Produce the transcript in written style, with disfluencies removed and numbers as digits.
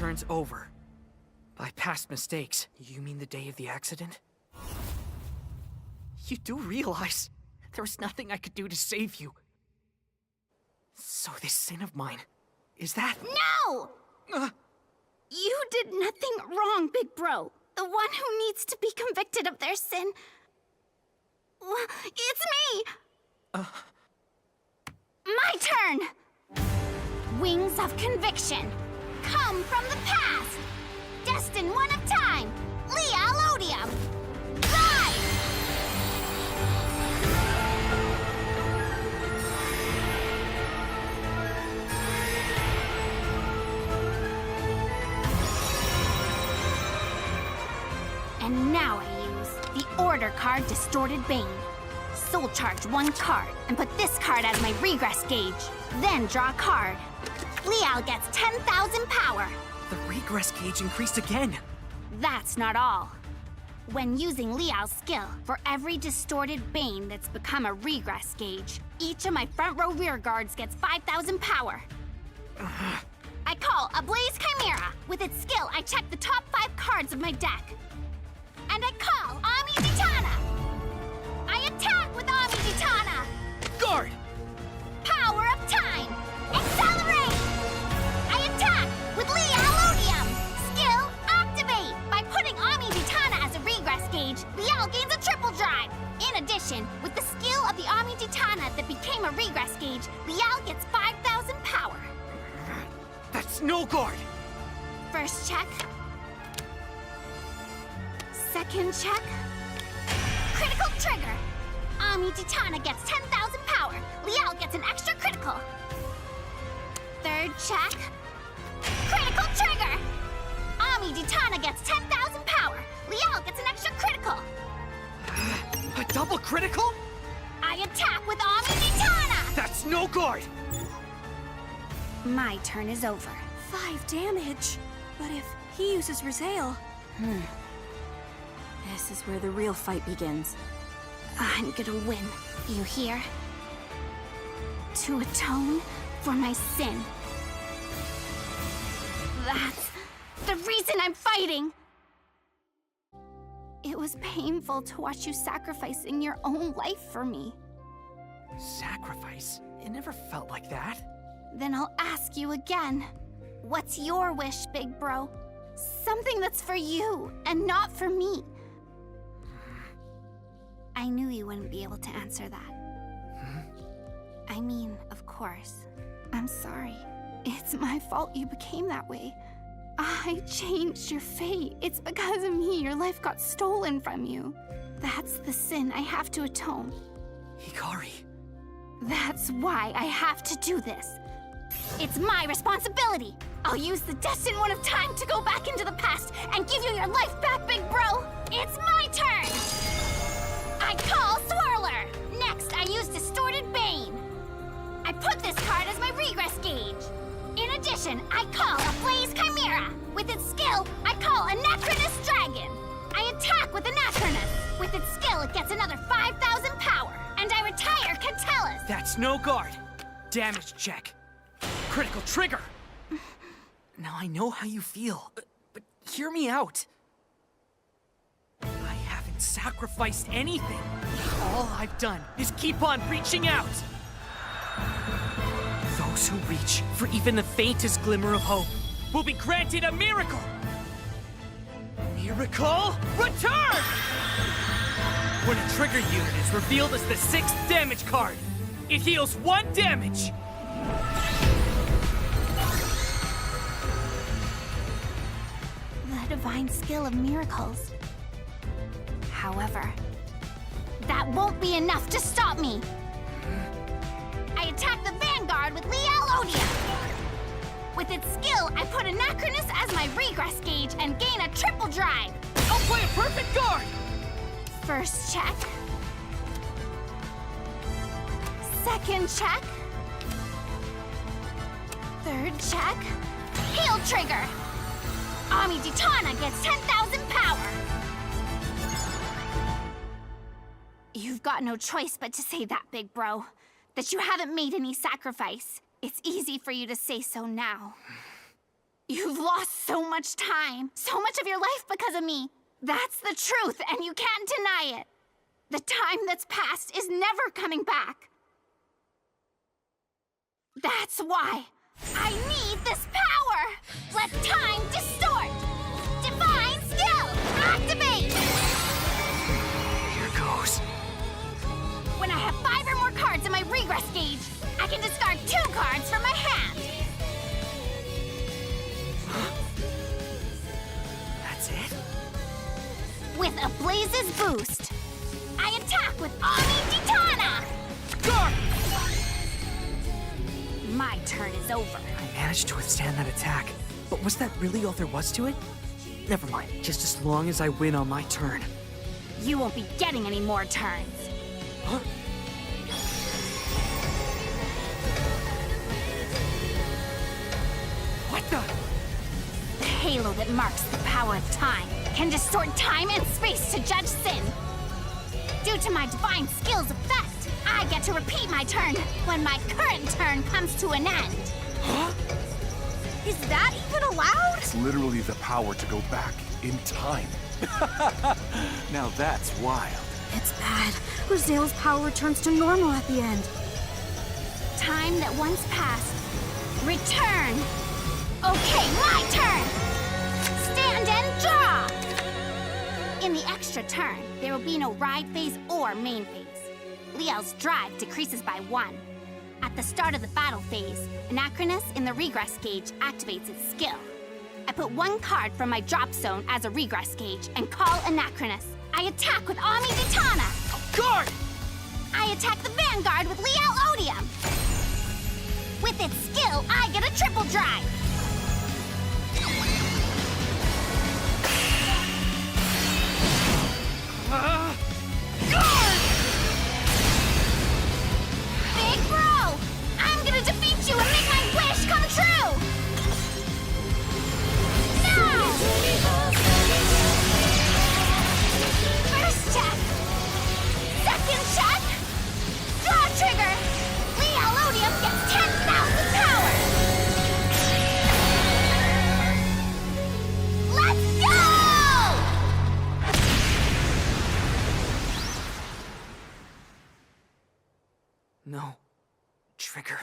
turn's over. By past mistakes, you mean the day of the accident? You do realize there was nothing I could do to save you. So this sin of mine, is that— No! You did nothing wrong, big bro. The one who needs to be convicted of their sin... Well, it's me! My turn! Wings of conviction. Come from the past. Destined one of time. Liael Odium. Rise! And now I use the Order card, Distorted Bane. Soul charge one card, and put this card as my regress gauge. Then draw a card. Liael gets 10,000 power. The regress gauge increased again. That's not all. When using Liael's skill, for every distorted bane that's become a regress gauge, each of my front row rear guards gets 5,000 power. I call a Blaze Chimera. With its skill, I check the top 5 cards of my deck. And I call Ami Ditana. I attack with Ami Ditana. Guard! Power of time. Accelerate! I attack with Liael Odium. Skill activate. By putting Ami Ditana as a regress gauge, Liael gains a triple drive. In addition, with the skill of the Ami Ditana that became a regress gauge, Liael gets 5,000 power. That's no guard! First check. Second check. Critical trigger. Ami Ditana gets 10,000 power. Liael gets an extra critical. Third check. Critical trigger. Ami Ditana gets 10,000 power. Liael gets an extra critical. A double critical? I attack with Ami Ditana. That's no guard! My turn is over. 5 damage. But if he uses Liael... This is where the real fight begins. I'm gonna win. You hear? To atone for my sin. That's the reason I'm fighting! It was painful to watch you sacrificing your own life for me. Sacrifice? It never felt like that. Then I'll ask you again. What's your wish, big bro? Something that's for you, and not for me. I knew you wouldn't be able to answer that. I mean, of course. I'm sorry. It's my fault you became that way. I changed your fate. It's because of me your life got stolen from you. That's the sin I have to atone. Hikari. That's why I have to do this. It's my responsibility. I'll use the Destined One of Time to go back into the past and give you your life back, big bro. It's my turn. I call Swirler. Next, I use Distorted Bane. I put this card as my regress gauge. In addition, I call a Blaze Chimera. With its skill, I call Anachronous Dragon. I attack with Anachronous. With its skill, it gets another 5,000 power. And I retire Catellis. That's no guard. Damage check. Critical trigger. Now I know how you feel, but hear me out. I haven't sacrificed anything. All I've done is keep on reaching out. Those who reach for even the faintest glimmer of hope will be granted a miracle. Miracle return! When a trigger unit is revealed as the 6th damage card, it heals 1 damage. The divine skill of miracles. However, that won't be enough to stop me. I attack the Vanguard with Liael Odium. With its skill, I put Anachronous as my regress gauge and gain a triple drive. I'll play a perfect guard! First check. Second check. Third check. Heal trigger. Ami Ditana gets 10,000 power. You've got no choice but to say that, big bro. That you haven't made any sacrifice. It's easy for you to say so now. You've lost so much time, so much of your life because of me. That's the truth, and you can't deny it. The time that's passed is never coming back. That's why I need this power. Let time distort. Divine skill, activate. Here goes. When I have 5 or more cards in my regress gauge, I can discard 2 cards from my hand. That's it? With a Blaze's boost, I attack with Ami Titana! Guard! My turn is over. I managed to withstand that attack, but was that really all there was to it? Never mind, just as long as I win on my turn. You won't be getting any more turns. Huh? What the? The halo that marks the power of time can distort time and space to judge sin. Due to my divine skill's effect, I get to repeat my turn when my current turn comes to an end. Huh? Is that even allowed? It's literally the power to go back in time. Now that's wild. It's bad. Liael's power returns to normal at the end. Time that once passed. Return. Okay, my turn. Stand and draw. In the extra turn, there will be no ride phase or main phase. Liael's drive decreases by 1. At the start of the battle phase, Anachronous in the regress gauge activates its skill. I put 1 card from my drop zone as a regress gauge and call Anachronous. I attack with Ami Titana. Guard! I attack the Vanguard with Liael Odium. With its skill, I get a triple drive. Guard! Big bro! I'm gonna defeat you and make my wish come true! Now! First check! Second check! Draw trigger! Liael Odium gets 10,000 power! Let's go! No. Trigger.